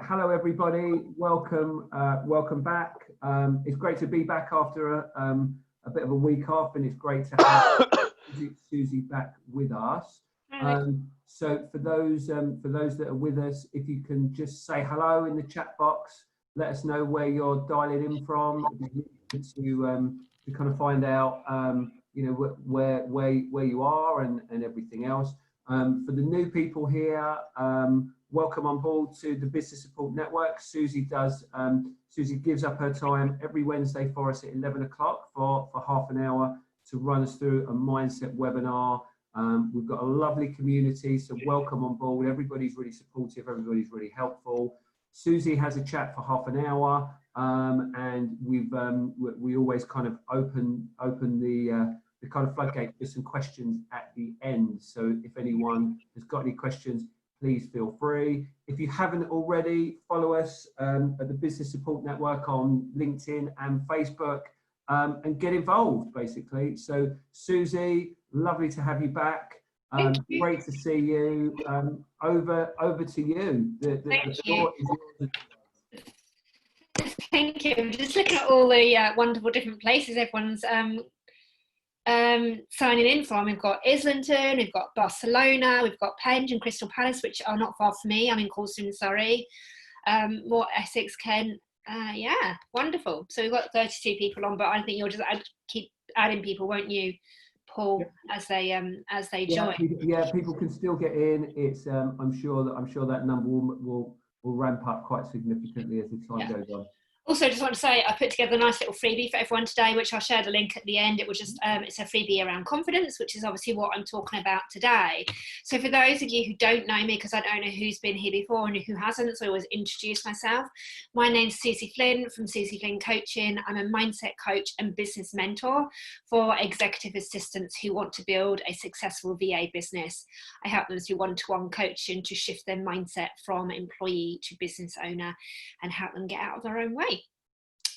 hello everybody. Welcome, welcome back. It's great to be back after a bit of a week off, and it's great to have Suzie back with us. So for those that are with us, if you can just say hello in the chat box, let us know where you're dialing in from. It'd be good to kind of find out, you know, where you are and everything else. For the new people here, welcome on board to the Business Support Network. Suzie gives up her time every Wednesday for us at 11 o'clock for half an hour to run us through a mindset webinar. We've got a lovely community, so welcome on board. Everybody's really supportive, everybody's really helpful. Suzie has a chat for half an hour, and we always kind of open the kind of floodgate for some questions at the end. So if anyone has got any questions, please feel free. If you haven't already, follow us at the Business Support Network on LinkedIn and Facebook, and get involved, basically. So Suzie, lovely to have you back. Great to see you. Over to you. The floor is yours. Thank you. I'm just looking at all the wonderful different places everyone's signing in from. We've got Islington, we've got Barcelona, we've got Penge and Crystal Palace, which are not far from me. I'm in Coulston, Surrey. More Essex, Kent. Yeah, wonderful. So we've got 32 people on, but I think you'll just keep adding people, won't you, Paul, yeah, as they join? Yeah, people can still get in. It's I'm sure that number will ramp up quite significantly as the time goes on. Also, just want to say, I put together a nice little freebie for everyone today, which I'll share the link at the end. It will just, it's a freebie around confidence, which is obviously what I'm talking about today. So for those of you who don't know me, because I don't know who's been here before and who hasn't, so I always introduce myself. My name's Suzie Flynn from Suzie Flynn Coaching. I'm a mindset coach and business mentor for executive assistants who want to build a successful VA business. I help them through one-to-one coaching to shift their mindset from employee to business owner and help them get out of their own way.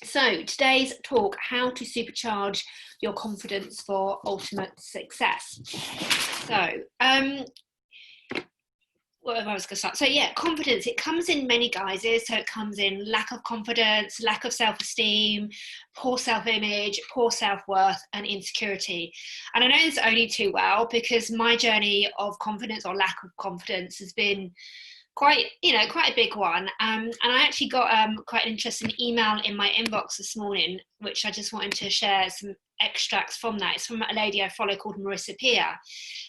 So today's talk, how to supercharge your confidence for ultimate success. So what I was going to start. So yeah, confidence, it comes in many guises. So it comes in lack of confidence, lack of self-esteem, poor self-image, poor self-worth, and insecurity. And I know this only too well because my journey of confidence or lack of confidence has been quite a big one, and I actually got quite an interesting email in my inbox this morning, which I just wanted to share some extracts from that. It's from a lady I follow called Marissa Peer,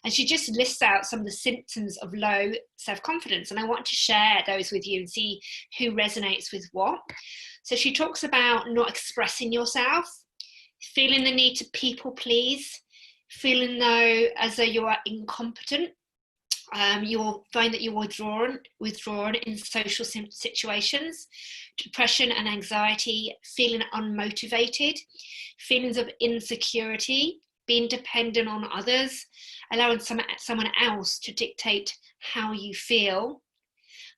and she just lists out some of the symptoms of low self-confidence, and I want to share those with you and see who resonates with what. So she talks about not expressing yourself, feeling the need to people please, feeling as though you are incompetent. You'll find that you're withdrawn in social situations, depression and anxiety, feeling unmotivated, feelings of insecurity, being dependent on others, allowing someone else to dictate how you feel,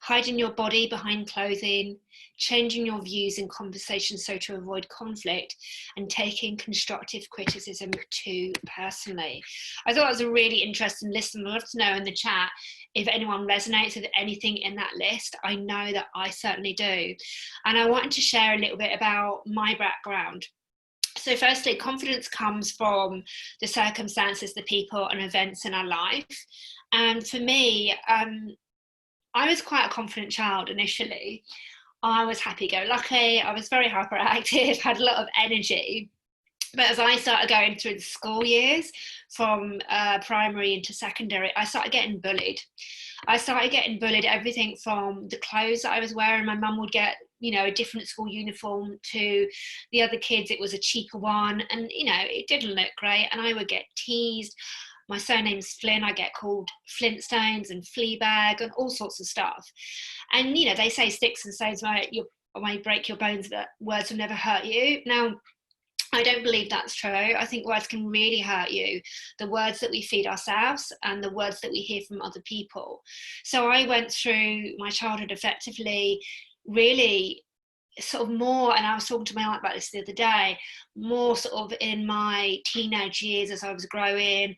hiding your body behind clothing, changing your views in conversations so to avoid conflict, and taking constructive criticism too personally. I thought that was a really interesting list, and I'd love to know in the chat if anyone resonates with anything in that list. I know that I certainly do. And I wanted to share a little bit about my background. So firstly, confidence comes from the circumstances, the people and events in our life. And for me, I was quite a confident child initially. I was happy-go-lucky, I was very hyperactive, had a lot of energy. But as I started going through the school years, from primary into secondary, I started getting bullied. I started getting bullied everything from the clothes that I was wearing. My mum would get, a different school uniform to the other kids. It was a cheaper one, and, it didn't look great, and I would get teased. My surname's Flynn, I get called Flintstones and Fleabag and all sorts of stuff. And, they say sticks and stones might break your bones, but words will never hurt you. Now, I don't believe that's true. I think words can really hurt you. The words that we feed ourselves and the words that we hear from other people. So I went through my childhood effectively, really sort of more, and I was talking to my aunt about this the other day, more sort of in my teenage years as I was growing,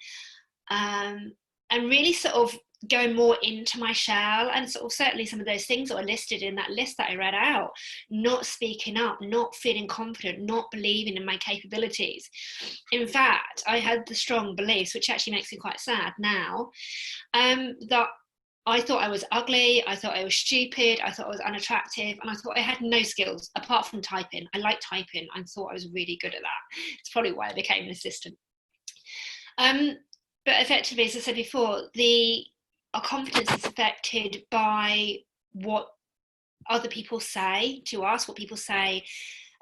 and really sort of going more into my shell, and sort of certainly some of those things that were listed in that list that I read out, not speaking up, not feeling confident, not believing in my capabilities. In fact, I had the strong beliefs, which actually makes me quite sad now, that I thought I was ugly, I thought I was stupid, I thought I was unattractive, and I thought I had no skills apart from typing. I like typing. I thought I was really good at that. It's probably why I became an assistant. But effectively, as I said before, our confidence is affected by what other people say to us, what people say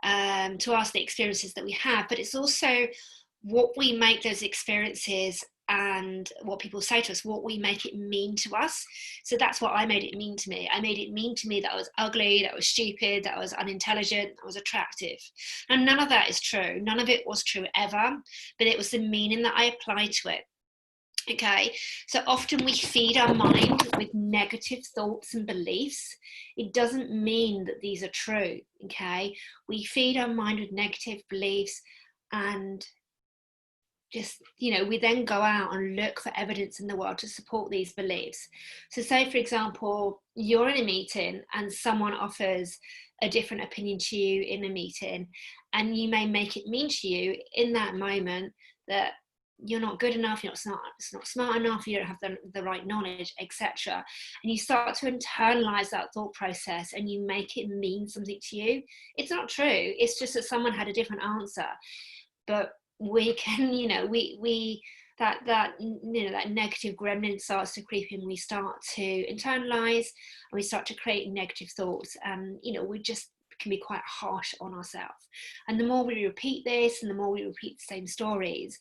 to us, the experiences that we have, but it's also what we make those experiences and what people say to us, what we make it mean to us. So that's what I made it mean to me. I made it mean to me that I was ugly, that I was stupid, that I was unintelligent, that I was attractive. And none of that is true. None of it was true ever, but it was the meaning that I applied to it. Okay, so often we feed our mind with negative thoughts and beliefs. It doesn't mean that these are true. Okay, we feed our mind with negative beliefs, and just, we then go out and look for evidence in the world to support these beliefs. So say, for example, you're in a meeting and someone offers a different opinion to you in a meeting, and you may make it mean to you in that moment that you're not good enough, it's not smart enough, you don't have the right knowledge, etc. And you start to internalize that thought process and you make it mean something to you. It's not true. It's just that someone had a different answer. But we can, that negative gremlin starts to creep in. We start to internalize and we start to create negative thoughts. And, we just can be quite harsh on ourselves. And the more we repeat this and the more we repeat the same stories,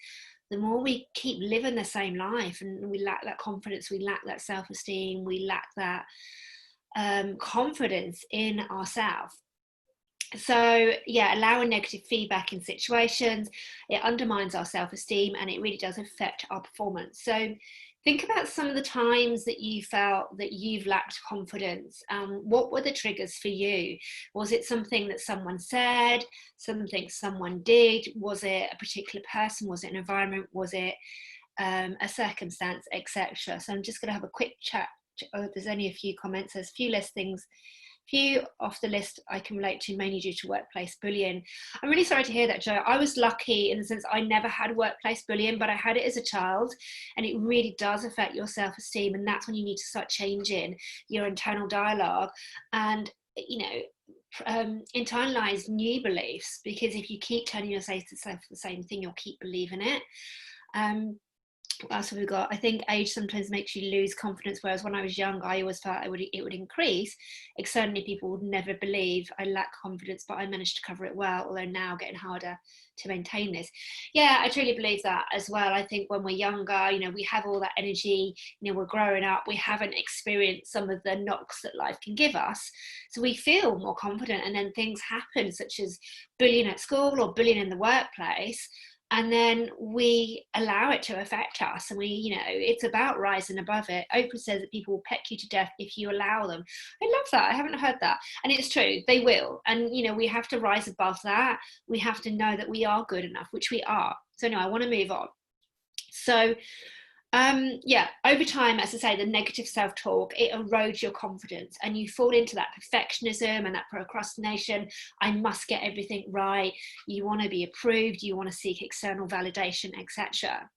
the more we keep living the same life, and we lack that confidence, we lack that self-esteem, we lack that confidence in ourselves. So yeah, allowing negative feedback in situations, it undermines our self-esteem and it really does affect our performance. So think about some of the times that you felt that you've lacked confidence. What were the triggers for you? Was it something that someone said, something someone did? Was it a particular person? Was it an environment? Was it a circumstance, etc.? So I'm just going to have a quick chat. Oh, there's only a few comments. There's a few listings. Few off the list I can relate to, mainly due to workplace bullying. I'm really sorry to hear that, Jo. I was lucky in the sense I never had workplace bullying, but I had it as a child, and it really does affect your self-esteem, and that's when you need to start changing your internal dialogue and internalize new beliefs, because if you keep telling yourself the same thing, you'll keep believing it. What else have we got? I think age sometimes makes you lose confidence, whereas when I was young, I always felt it would increase. Externally, people would never believe I lack confidence, but I managed to cover it well, although now getting harder to maintain this. Yeah, I truly believe that as well. I think when we're younger, we have all that energy, we're growing up, we haven't experienced some of the knocks that life can give us. So we feel more confident, and then things happen, such as bullying at school or bullying in the workplace, and then we allow it to affect us, and it's about rising above it. Oprah says that people will peck you to death if you allow them. I love that. I haven't heard that, and it's true, they will. And we have to rise above that. We have to know that we are good enough, which we are. So no, I want to move on. So over time, as I say, the negative self-talk, it erodes your confidence, and you fall into that perfectionism and that procrastination. I must get everything right. You want to be approved, you want to seek external validation, etc.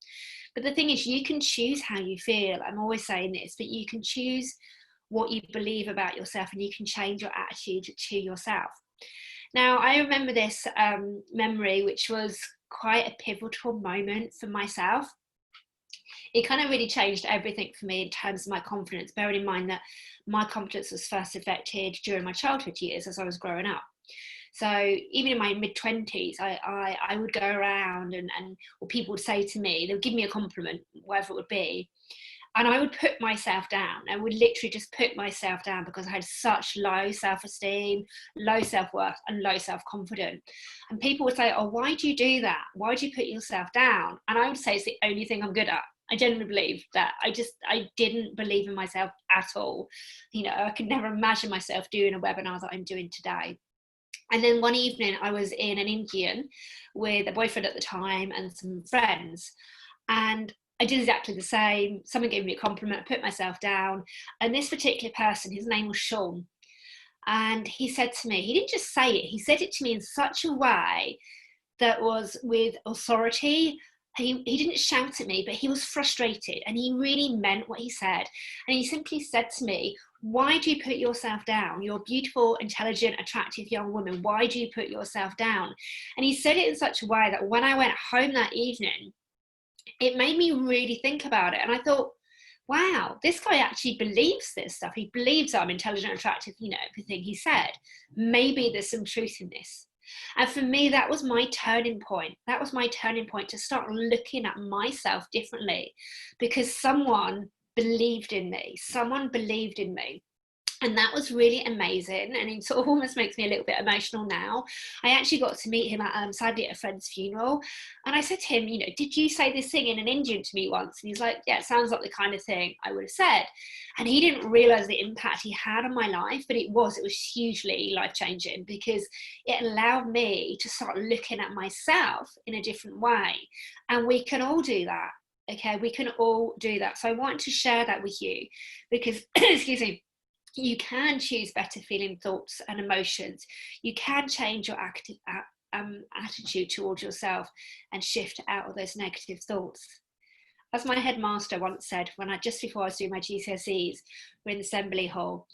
But the thing is, you can choose how you feel. I'm always saying this, but you can choose what you believe about yourself, and you can change your attitude to yourself. Now, I remember this memory, which was quite a pivotal moment for myself. It kind of really changed everything for me in terms of my confidence, bearing in mind that my confidence was first affected during my childhood years as I was growing up. So even in my mid-20s, I would go around and people would say to me, they would give me a compliment, whatever it would be, and I would put myself down. I would literally just put myself down because I had such low self-esteem, low self-worth, and low self-confidence. And people would say, oh, why do you do that? Why do you put yourself down? And I would say it's the only thing I'm good at. I genuinely believe that. I didn't believe in myself at all. I could never imagine myself doing a webinar that I'm doing today. And then one evening I was in an Indian with a boyfriend at the time and some friends. And I did exactly the same. Someone gave me a compliment, I put myself down. And this particular person, his name was Sean. And he said to me, he didn't just say it, he said it to me in such a way that was with authority. He didn't shout at me, but he was frustrated and he really meant what he said. And he simply said to me, why do you put yourself down? You're a beautiful, intelligent, attractive young woman. Why do you put yourself down? And he said it in such a way that when I went home that evening, it made me really think about it. And I thought, wow, this guy actually believes this stuff. He believes I'm intelligent, attractive, you know, everything he said. Maybe there's some truth in this. And for me, that was my turning point. That was my turning point to start looking at myself differently, because someone believed in me. Someone believed in me. And that was really amazing. And it sort of almost makes me a little bit emotional now. I actually got to meet him at, sadly, at a friend's funeral. And I said to him, you know, did you say this thing in an Indian to me once? And he's like, yeah, it sounds like the kind of thing I would have said. And he didn't realize the impact he had on my life, but it was hugely life-changing, because it allowed me to start looking at myself in a different way. And we can all do that. Okay, we can all do that. So I wanted to share that with you because, excuse me, you can choose better feeling thoughts and emotions. You can change your attitude towards yourself and shift out of those negative thoughts. As my headmaster once said, just before I was doing my GCSEs, we're in the assembly hall,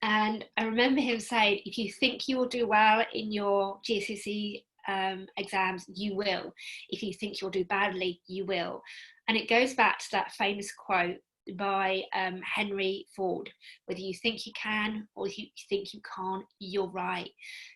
and I remember him saying, if you think you will do well in your GCSE exams, you will. If you think you'll do badly, you will. And it goes back to that famous quote by Henry Ford: whether you think you can or you think you can't, you're right.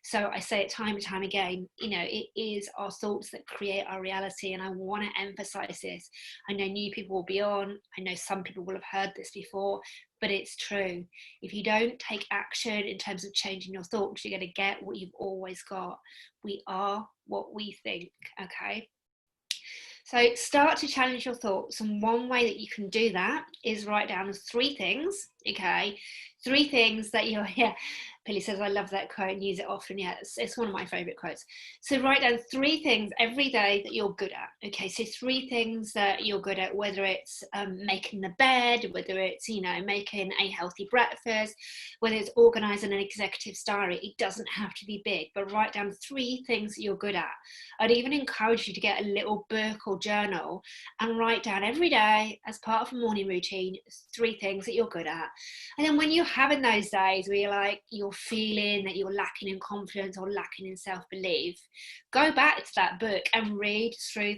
So I say it time and time again, you know, it is our thoughts that create our reality. And I want to emphasize this. I know new people will be on, I know some people will have heard this before, but it's true. If you don't take action in terms of changing your thoughts, you're going to get what you've always got. We are what we think. Okay, so start to challenge your thoughts. And one way that you can do that is write down 3 things, okay? 3 things that you're, yeah, Billy says, I love that quote and use it often. Yeah, it's one of my favorite quotes. So write down 3 things every day that you're good at. Okay, so 3 things that you're good at, whether it's making the bed, whether it's, you know, making a healthy breakfast, whether it's organizing an executive's diary. It doesn't have to be big, but write down 3 things that you're good at. I'd even encourage you to get a little book or journal and write down every day as part of a morning routine 3 things that you're good at. And then when you're having those days where you're like, you're feeling that you're lacking in confidence or lacking in self-belief, go back to that book and read through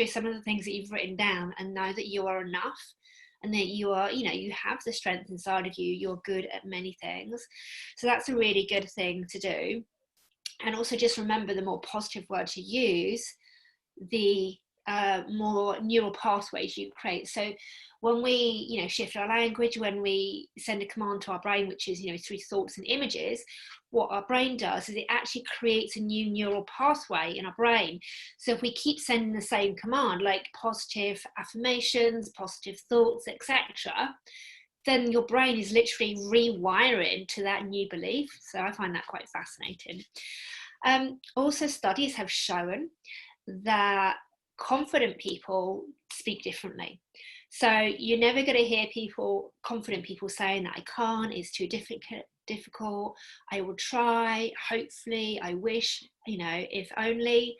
some of the things that you've written down, and know that you are enough, and that you are, you know, you have the strength inside of you. You're good at many things. So that's a really good thing to do. And also just remember, the more positive words you use, the more neural pathways you create. So when we, you know, shift our language, when we send a command to our brain, which is, you know, through thoughts and images, what our brain does is it actually creates a new neural pathway in our brain. So if we keep sending the same command, like positive affirmations, positive thoughts, etc., then your brain is literally rewiring to that new belief. So I find that quite fascinating. Also, studies have shown that confident people speak differently. So you're never going to hear confident people saying that I can't, it's too difficult, I will try, hopefully, I wish, you know, if only.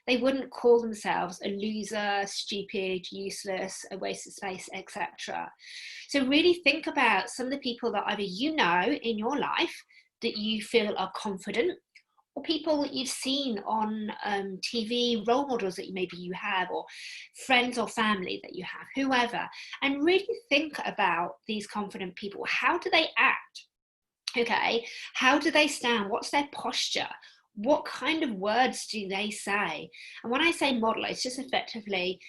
They wouldn't call themselves a loser, stupid, useless, a waste of space, etc. So really think about some of the people that either you know in your life that you feel are confident, or people that you've seen on TV, role models that maybe you have, or friends or family that you have, whoever, and really think about these confident people. How do they act? Okay, how do they stand? What's their posture? What kind of words do they say? And when I say model, it's just effectively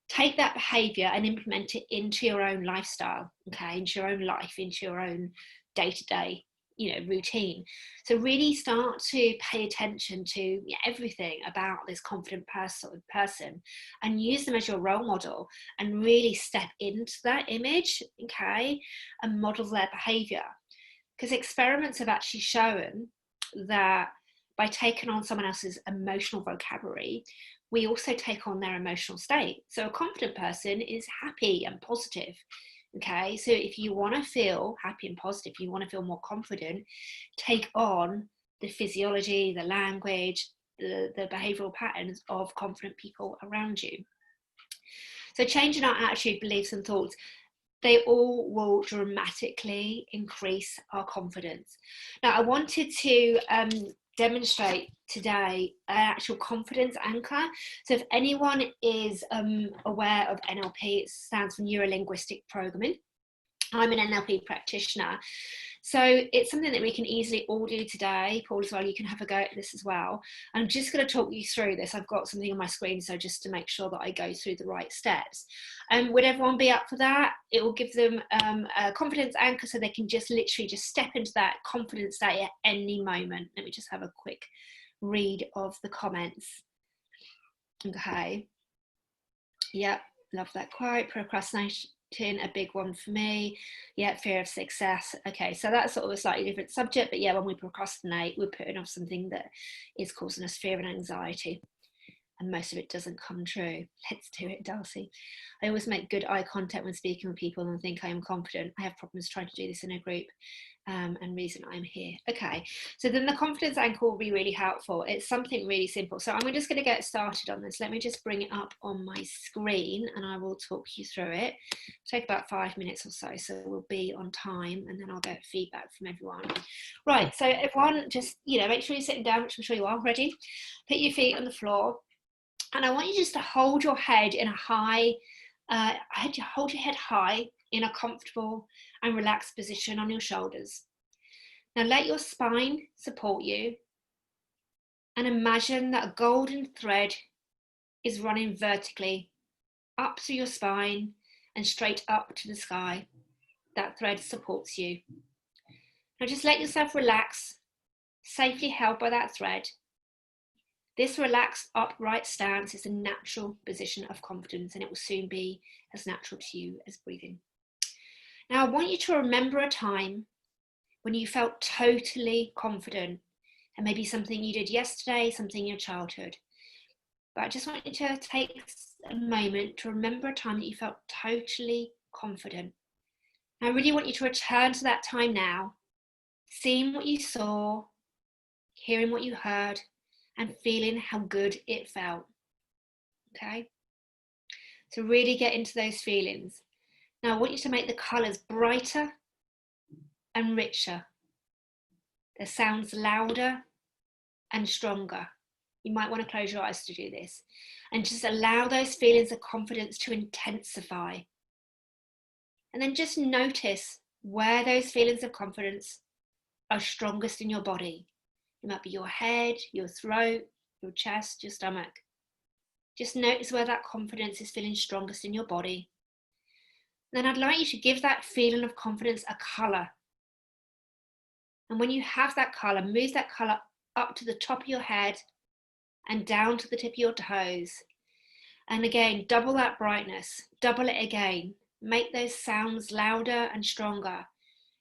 take that behavior and implement it into your own lifestyle, okay, into your own life, into your own day-to-day, you know, routine. So really start to pay attention to everything about this confident person and use them as your role model, and really step into that image, okay, and model their behavior. Because experiments have actually shown that by taking on someone else's emotional vocabulary, we also take on their emotional state. So a confident person is happy and positive. Okay, so if you want to feel happy and positive, you want to feel more confident, take on the physiology, the language, the behavioral patterns of confident people around you. So changing our attitude, beliefs and thoughts, they all will dramatically increase our confidence. Now, I wanted to demonstrate today an actual confidence anchor. So if anyone is aware of NLP, it stands for Neuro-Linguistic Programming. I'm an NLP practitioner. So it's something that we can easily all do today. Paul, as well, you can have a go at this as well. I'm just going to talk you through this. I've got something on my screen, so just to make sure that I go through the right steps. Would everyone be up for that? It will give them a confidence anchor so they can just literally just step into that confidence state at any moment. Let me just have a quick read of the comments. Okay. Yep, love that quote. Procrastination, a big one for me. Yeah, fear of success. Okay, so that's sort of a slightly different subject, but yeah, when we procrastinate, we're putting off something that is causing us fear and anxiety, and most of it doesn't come true. Let's do it, Darcy. I always make good eye contact when speaking with people and think I am confident. I have problems trying to do this in a group, and reason I'm here. Okay, so then the confidence anchor will be really helpful. It's something really simple. So I'm just going to get started on this. Let me just bring it up on my screen and I will talk you through it. It'll take about 5 minutes or so, so we'll be on time and then I'll get feedback from everyone. Right, so everyone just, make sure you're sitting down, which I'm sure you are ready. Put your feet on the floor and I want you just to hold your head in a high, hold your head high in a comfortable and relaxed position on your shoulders. Now let your spine support you and imagine that a golden thread is running vertically up through your spine and straight up to the sky. That thread supports you. Now just let yourself relax, safely held by that thread. This relaxed upright stance is a natural position of confidence and it will soon be as natural to you as breathing. Now I want you to remember a time when you felt totally confident, and maybe something you did yesterday, something in your childhood. But I just want you to take a moment to remember a time that you felt totally confident. And I really want you to return to that time now, seeing what you saw, hearing what you heard, and feeling how good it felt. Okay? So really get into those feelings. Now I want you to make the colours brighter and richer. The sounds louder and stronger. You might want to close your eyes to do this and just allow those feelings of confidence to intensify. And then just notice where those feelings of confidence are strongest in your body. It might be your head, your throat, your chest, your stomach. Just notice where that confidence is feeling strongest in your body. Then I'd like you to give that feeling of confidence a colour. And when you have that colour, move that colour up to the top of your head and down to the tip of your toes. And again, double that brightness, double it again. Make those sounds louder and stronger.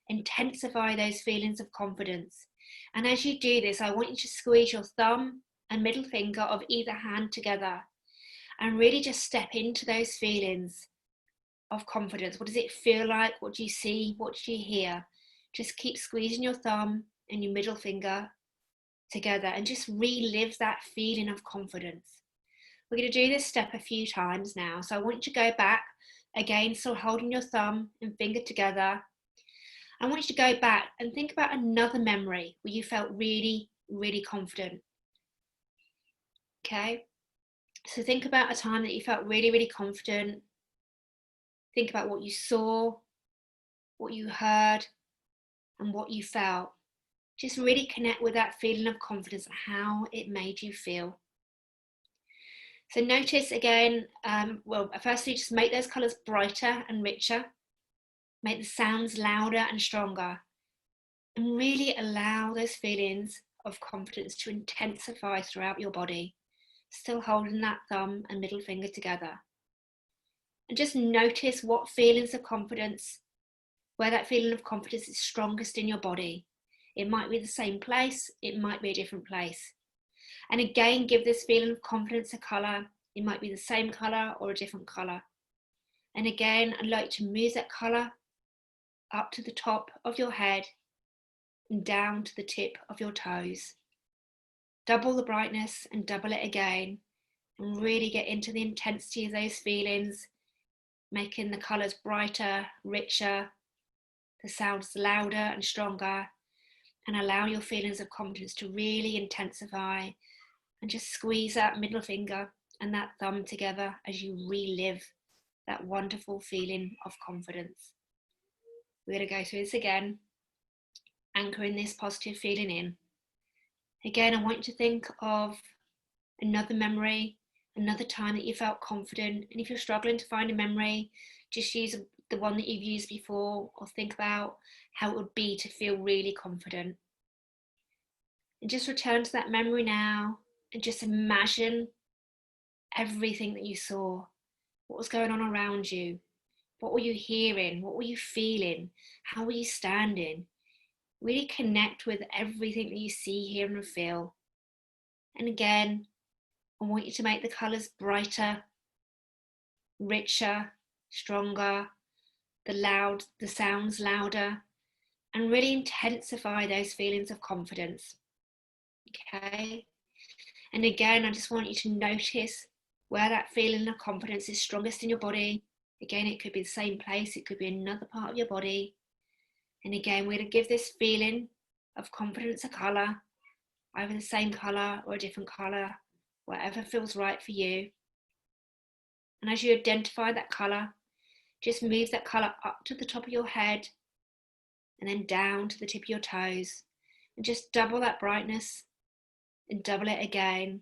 Intensify those feelings of confidence. And as you do this, I want you to squeeze your thumb and middle finger of either hand together and really just step into those feelings of confidence. What does it feel like? What do you see? What do you hear? Just keep squeezing your thumb and your middle finger together and just relive that feeling of confidence. We're going to do this step a few times now. So I want you to go back, again, still holding your thumb and finger together. I want you to go back and think about another memory where you felt really, really confident. Okay, so think about a time that you felt really, really confident. Think about what you saw, what you heard, and what you felt. Just really connect with that feeling of confidence and how it made you feel. So notice again, firstly, just make those colours brighter and richer. Make the sounds louder and stronger. And really allow those feelings of confidence to intensify throughout your body. Still holding that thumb and middle finger together. And just notice what feelings of confidence, where that feeling of confidence is strongest in your body. It might be the same place, it might be a different place. And again, give this feeling of confidence a colour. It might be the same colour or a different colour. And again, I'd like to move that colour up to the top of your head and down to the tip of your toes. Double the brightness and double it again, and really get into the intensity of those feelings, making the colours brighter, richer, the sounds louder and stronger, and allow your feelings of confidence to really intensify. And just squeeze that middle finger and that thumb together as you relive that wonderful feeling of confidence. We're going to go through this again, anchoring this positive feeling in. Again, I want you to think of another memory, another time that you felt confident. And if you're struggling to find a memory, just use the one that you've used before, or think about how it would be to feel really confident. And just return to that memory now and just imagine everything that you saw. What was going on around you? What were you hearing? What were you feeling? How were you standing? Really connect with everything that you see, hear and feel. And again, I want you to make the colours brighter, richer, stronger, the sounds louder, and really intensify those feelings of confidence. Okay? And again, I just want you to notice where that feeling of confidence is strongest in your body. Again, it could be the same place, it could be another part of your body. And again, we're going to give this feeling of confidence a colour, either the same colour or a different colour, whatever feels right for you. And as you identify that colour, just move that colour up to the top of your head and then down to the tip of your toes. And just double that brightness and double it again,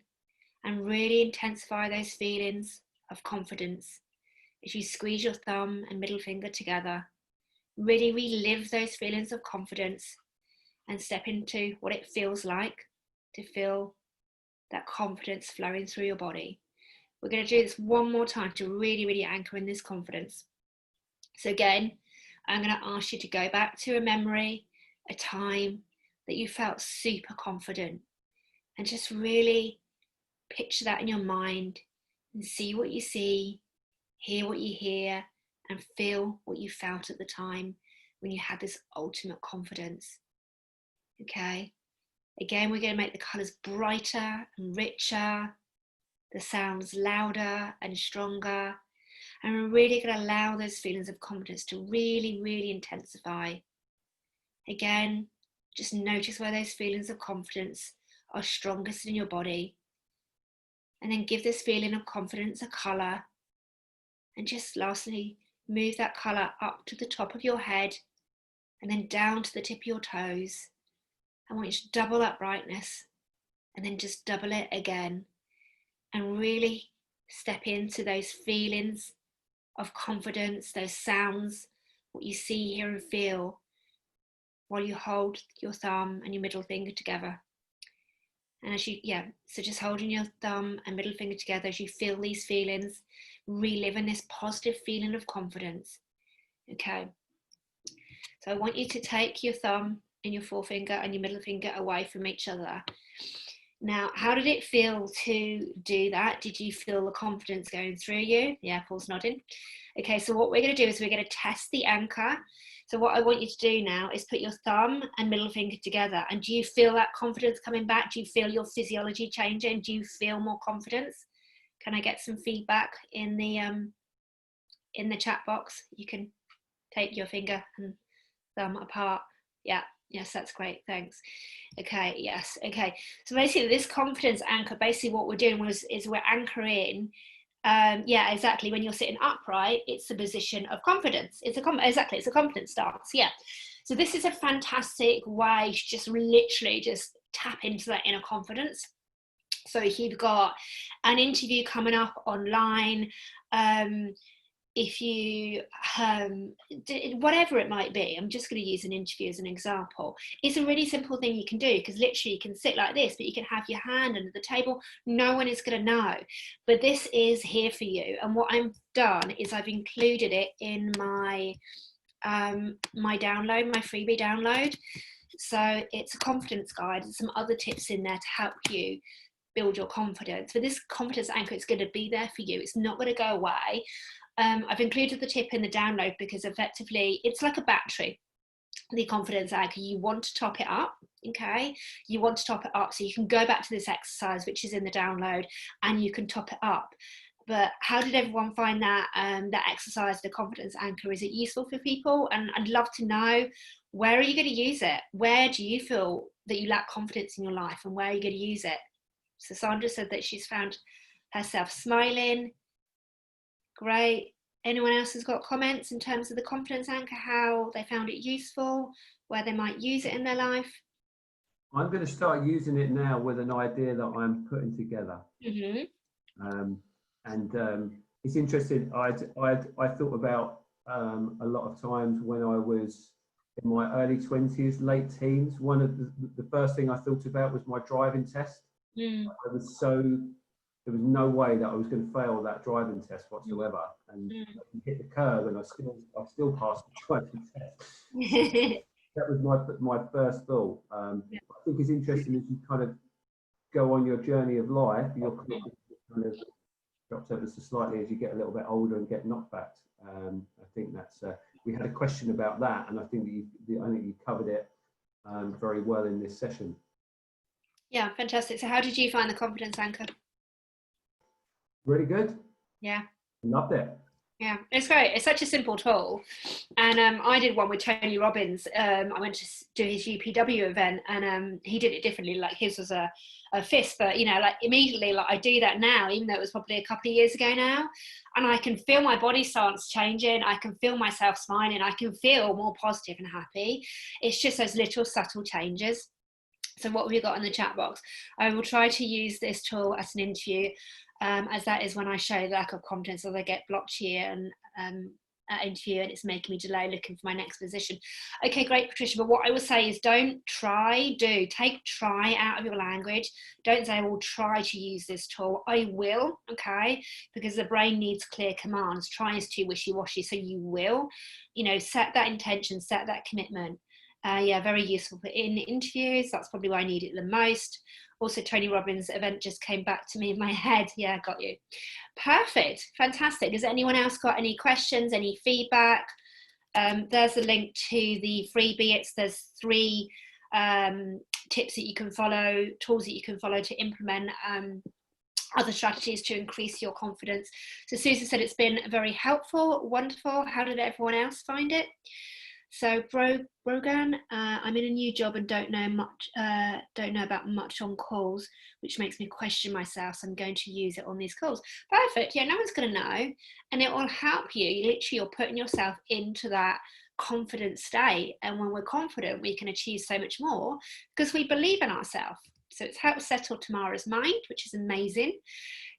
and really intensify those feelings of confidence as you squeeze your thumb and middle finger together. Really relive those feelings of confidence and step into what it feels like to feel that confidence flowing through your body. We're going to do this one more time to really, really anchor in this confidence. So again, I'm going to ask you to go back to a memory, a time that you felt super confident, and just really picture that in your mind and see what you see, hear what you hear, and feel what you felt at the time when you had this ultimate confidence. Okay, again, we're going to make the colours brighter and richer, the sounds louder and stronger, and we're really going to allow those feelings of confidence to really, really intensify. Again, just notice where those feelings of confidence are strongest in your body, and then give this feeling of confidence a colour. And just lastly, move that colour up to the top of your head and then down to the tip of your toes. I want you to double that brightness and then just double it again, and really step into those feelings of confidence, those sounds, what you see, hear and feel while you hold your thumb and your middle finger together. And as you, so just holding your thumb and middle finger together as you feel these feelings, reliving this positive feeling of confidence. Okay, so I want you to take your thumb and your forefinger and your middle finger away from each other. Now, how did it feel to do that? Did you feel the confidence going through you? Yeah, Paul's nodding. Okay, so what we're going to do is we're going to test the anchor. So what I want you to do now is put your thumb and middle finger together. And do you feel that confidence coming back? Do you feel your physiology changing? Do you feel more confidence? Can I get some feedback in the chat box? You can take your finger and thumb apart. Yeah. Yes, that's great. Thanks. Okay. Yes. Okay. So basically, this confidence anchor, basically what we're doing is we're anchoring. Yeah, exactly. When you're sitting upright, it's a position of confidence. It's a confidence stance. Yeah. So this is a fantastic way to just literally just tap into that inner confidence. So if you've got an interview coming up online, if you whatever it might be, I'm just going to use an interview as an example. It's a really simple thing you can do, because literally you can sit like this, but you can have your hand under the table. No one is going to know, but this is here for you. And what I've done is I've included it in my my download, my freebie download. So it's a confidence guide and some other tips in there to help you build your confidence. But this confidence anchor is going to be there for you. It's not going to go away. I've included the tip in the download because effectively it's like a battery. The confidence anchor, you want to top it up, okay? You want to top it up so you can go back to this exercise, which is in the download, and you can top it up. But how did everyone find that that exercise, the confidence anchor? Is it useful for people? And I'd love to know, where are you going to use it? Where do you feel that you lack confidence in your life, and where are you going to use it? So Sandra said that she's found herself smiling. Great. Anyone else has got comments in terms of the confidence anchor, how they found it useful, where they might use it in their life? I'm going to start using it now with an idea that I'm putting together. It's interesting. I thought about a lot of times when I was in my early 20s, late teens. One of the first thing I thought about was my driving test. There was no way that I was going to fail that driving test whatsoever, and hit the curb, and I still passed the driving test. That was my first thought. I think it's interesting as you kind of go on your journey of life, your confidence kind of drops ever so slightly as you get a little bit older and get knocked back. I think that's we had a question about that, and I think you covered it very well in this session. Yeah, fantastic. So how did you find the confidence anchor? Really good. Yeah. Loved it. Yeah, it's great. It's such a simple tool. And I did one with Tony Robbins. I went to do his UPW event, and he did it differently. Like his was a fist, but you know, like immediately, like I do that now, even though it was probably a couple of years ago now. And I can feel my body stance changing. I can feel myself smiling. I can feel more positive and happy. It's just those little subtle changes. So what have you got in the chat box? I will try to use this tool as an interview, as that is when I show the lack of confidence, or they get blocked here and interview, and it's making me delay looking for my next position. Okay, great, Patricia. But what I would say is don't try, do. Take try out of your language. Don't say, I will try to use this tool. I will, okay? Because the brain needs clear commands. Try is too wishy-washy, so you will. You know, set that intention, set that commitment. Yeah, very useful in interviews. That's probably why I need it the most. Also, Tony Robbins' event just came back to me in my head. Yeah, got you. Perfect. Fantastic. Has anyone else got any questions, any feedback? There's a link to the freebie. There's 3 tips that you can follow, tools that you can follow to implement other strategies to increase your confidence. So Susan said it's been very helpful. Wonderful. How did everyone else find it? So Brogan, I'm in a new job and don't know about much on calls, which makes me question myself. So I'm going to use it on these calls. Perfect. Yeah, no one's going to know, and it will help you. Literally, you're putting yourself into that confident state, and when we're confident, we can achieve so much more because we believe in ourselves. So it's helped settle Tamara's mind, which is amazing.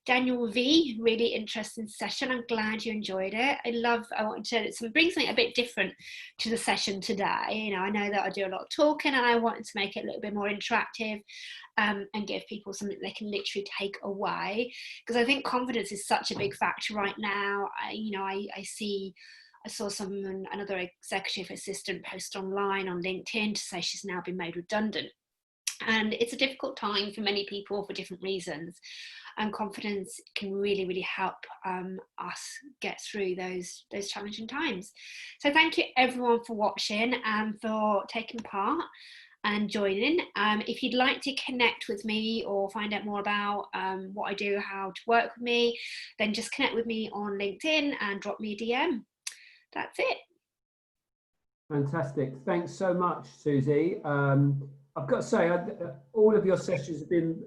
Daniel V, really interesting session. I'm glad you enjoyed it. I want to bring something a bit different to the session today. You know, I know that I do a lot of talking, and I wanted to make it a little bit more interactive and give people something they can literally take away. Because I think confidence is such a big factor right now. I saw another executive assistant post online on LinkedIn to say she's now been made redundant. And it's a difficult time for many people for different reasons. And confidence can really, really help us get through those challenging times. So thank you everyone for watching and for taking part and joining. If you'd like to connect with me or find out more about what I do, how to work with me, then just connect with me on LinkedIn and drop me a DM. That's it. Fantastic. Thanks so much, Suzie. I've got to say, all of your sessions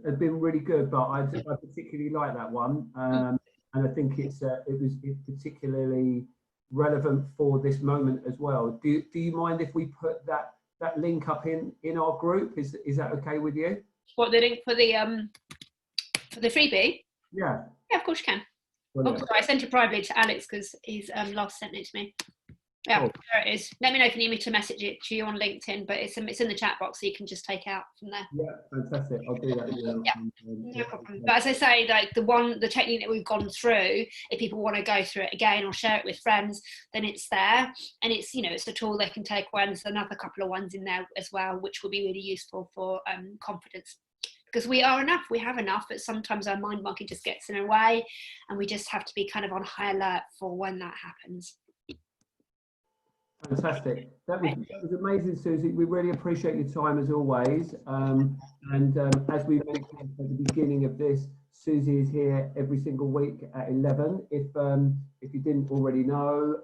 have been really good, but I particularly like that one, and I think it was particularly relevant for this moment as well. Do you mind if we put that link up in our group? Is that okay with you? What, the link for the freebie? Yeah. Yeah, of course you can. Oh, sorry, I sent it privately to Alex because he's last sent it to me. Yeah, cool. There it is. Let me know if you need me to message it to you on LinkedIn, but it's in the chat box, so you can just take out from there. Yeah, fantastic. I'll do that. Yeah, no problem. But as I say, like the technique that we've gone through, if people want to go through it again or share it with friends, then it's there, and it's it's a tool they can take away. And there's another couple of ones in there as well, which will be really useful for confidence. because we are enough, we have enough, but sometimes our mind monkey just gets in our way, and we just have to be kind of on high alert for when that happens. Fantastic. That was amazing, Suzie. We really appreciate your time as always. As we mentioned at the beginning of this, Suzie is here every single week at 11. If you didn't already know,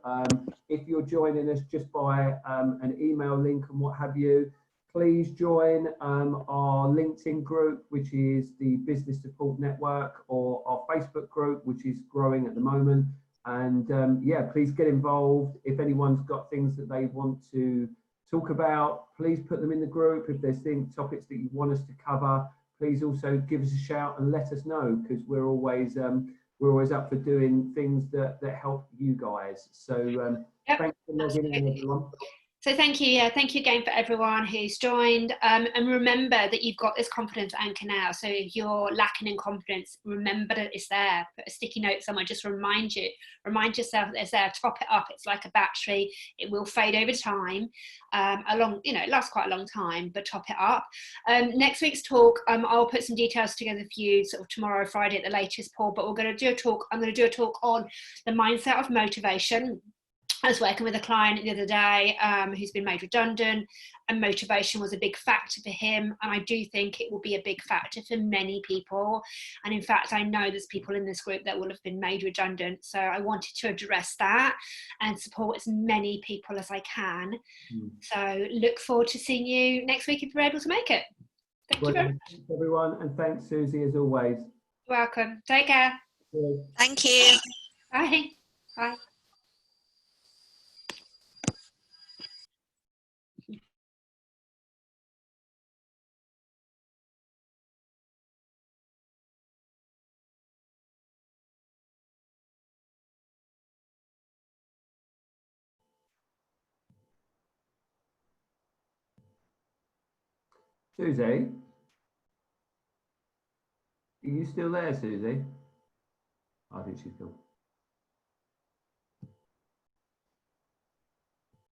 if you're joining us just by an email link and what have you, please join our LinkedIn group, which is the Business Support Network, or our Facebook group, which is growing at the moment. And yeah, please get involved. If anyone's got things that they want to talk about, please put them in the group. If there's topics that you want us to cover, please also give us a shout and let us know, because we're always up for doing things that help you guys. So Yep, thanks for logging in, everyone. So thank you. Yeah, thank you again for everyone who's joined. And remember that you've got this confidence anchor now. So if you're lacking in confidence, remember that it's there. Put a sticky note somewhere, just remind yourself that it's there. Top it up. It's like a battery. It will fade over time. It lasts quite a long time, but top it up. Next week's talk, I'll put some details together for you sort of tomorrow, Friday at the latest, Paul, but we're going to do a talk. I'm going to do a talk on the mindset of motivation. I was working with a client the other day who's been made redundant, and motivation was a big factor for him. And I do think it will be a big factor for many people. And in fact, I know there's people in this group that will have been made redundant. So I wanted to address that and support as many people as I can. So look forward to seeing you next week if you're able to make it. Thank you very much. Thanks, everyone. And thanks, Suzie, as always. You're welcome. Take care. Thank you. Bye. Bye. Suzie? Are you still there, Suzie? I think she's gone.